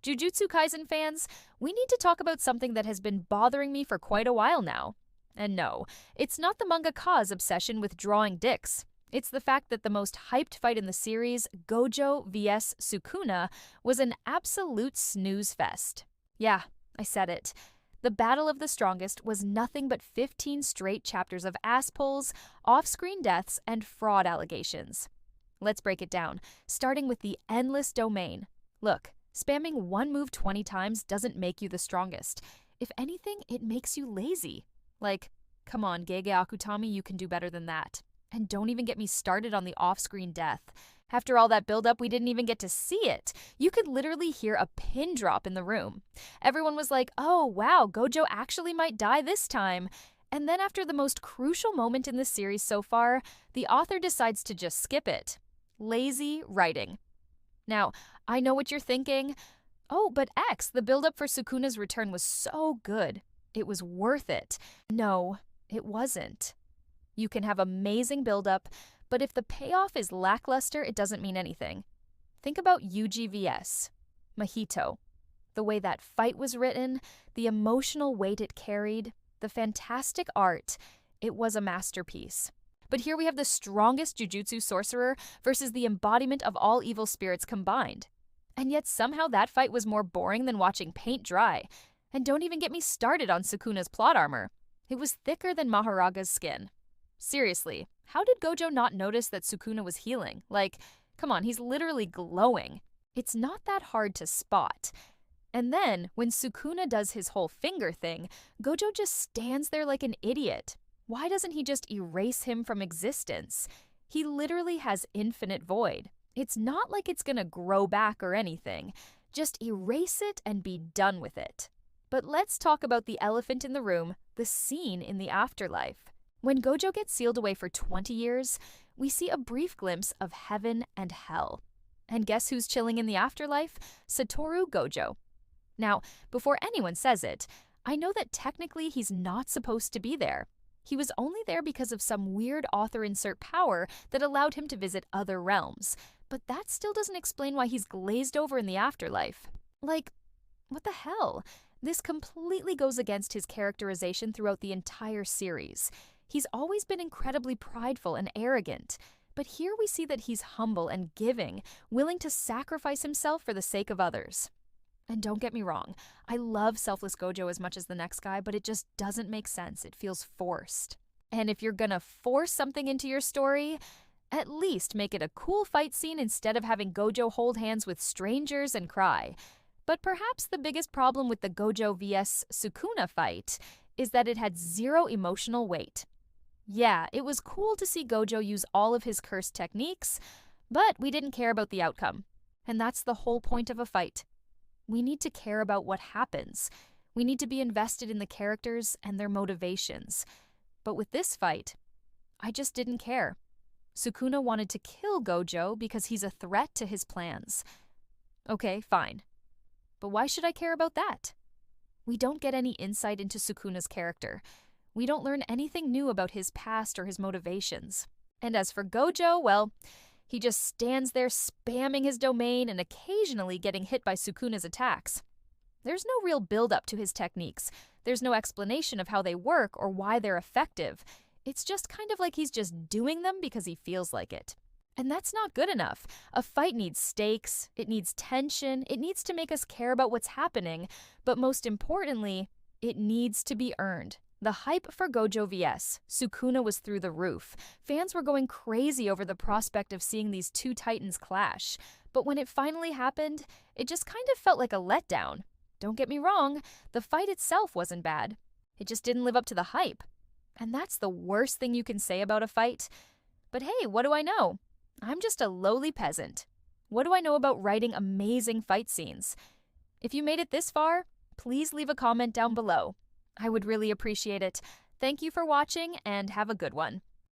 Jujutsu Kaisen fans, we need to talk about something that has been bothering me for quite a while now. And no, it's not the mangaka's obsession with drawing dicks. It's the fact that the most hyped fight in the series, Gojo vs Sukuna, was an absolute snooze fest. Yeah, I said it. The Battle of the Strongest was nothing but 15 straight chapters of asspulls, off-screen deaths, and fraud allegations. Let's break it down, starting with the endless domain. Look, spamming one move 20 times doesn't make you the strongest. If anything, it makes you lazy. Like, come on, Gege Akutami, you can do better than that. And don't even get me started on the off-screen death. After all that buildup, we didn't even get to see it. You could literally hear a pin drop in the room. Everyone was like, oh wow, Gojo actually might die this time. And then after the most crucial moment in the series so far, the author decides to just skip it. Lazy writing. Now, I know what you're thinking. Oh, but X, the buildup for Sukuna's return was so good. It was worth it. No, it wasn't. You can have amazing buildup, but if the payoff is lackluster, it doesn't mean anything. Think about Yuji vs. Mahito. The way that fight was written, the emotional weight it carried, the fantastic art, it was a masterpiece. But here we have the strongest Jujutsu sorcerer versus the embodiment of all evil spirits combined. And yet somehow that fight was more boring than watching paint dry. And don't even get me started on Sukuna's plot armor. It was thicker than Mahoraga's skin. Seriously, how did Gojo not notice that Sukuna was healing? Like, come on, he's literally glowing. It's not that hard to spot. And then, when Sukuna does his whole finger thing, Gojo just stands there like an idiot. Why doesn't he just erase him from existence? He literally has infinite void. It's not like it's gonna grow back or anything. Just erase it and be done with it. But let's talk about the elephant in the room, the scene in the afterlife. When Gojo gets sealed away for 20 years, we see a brief glimpse of heaven and hell. And guess who's chilling in the afterlife? Satoru Gojo. Now, before anyone says it, I know that technically he's not supposed to be there. He was only there because of some weird author insert power that allowed him to visit other realms. But that still doesn't explain why he's glazed over in the afterlife. Like, what the hell? This completely goes against his characterization throughout the entire series. He's always been incredibly prideful and arrogant, but here we see that he's humble and giving, willing to sacrifice himself for the sake of others. And don't get me wrong, I love Selfless Gojo as much as the next guy, but it just doesn't make sense. It feels forced. And if you're gonna force something into your story, at least make it a cool fight scene instead of having Gojo hold hands with strangers and cry. But perhaps the biggest problem with the Gojo vs Sukuna fight is that it had zero emotional weight. Yeah, it was cool to see Gojo use all of his cursed techniques, but we didn't care about the outcome. And that's the whole point of a fight. We need to care about what happens. We need to be invested in the characters and their motivations. But with this fight, I just didn't care. Sukuna wanted to kill Gojo because he's a threat to his plans. Okay, fine. But why should I care about that? We don't get any insight into Sukuna's character. We don't learn anything new about his past or his motivations. And as for Gojo, well, he just stands there spamming his domain and occasionally getting hit by Sukuna's attacks. There's no real build-up to his techniques. There's no explanation of how they work or why they're effective. It's just kind of like he's just doing them because he feels like it. And that's not good enough. A fight needs stakes, it needs tension, it needs to make us care about what's happening, but most importantly, it needs to be earned. The hype for Gojo vs Sukuna was through the roof. Fans were going crazy over the prospect of seeing these two titans clash. But when it finally happened, it just kind of felt like a letdown. Don't get me wrong, the fight itself wasn't bad. It just didn't live up to the hype. And that's the worst thing you can say about a fight. But hey, what do I know? I'm just a lowly peasant. What do I know about writing amazing fight scenes? If you made it this far, please leave a comment down below. I would really appreciate it. Thank you for watching and have a good one.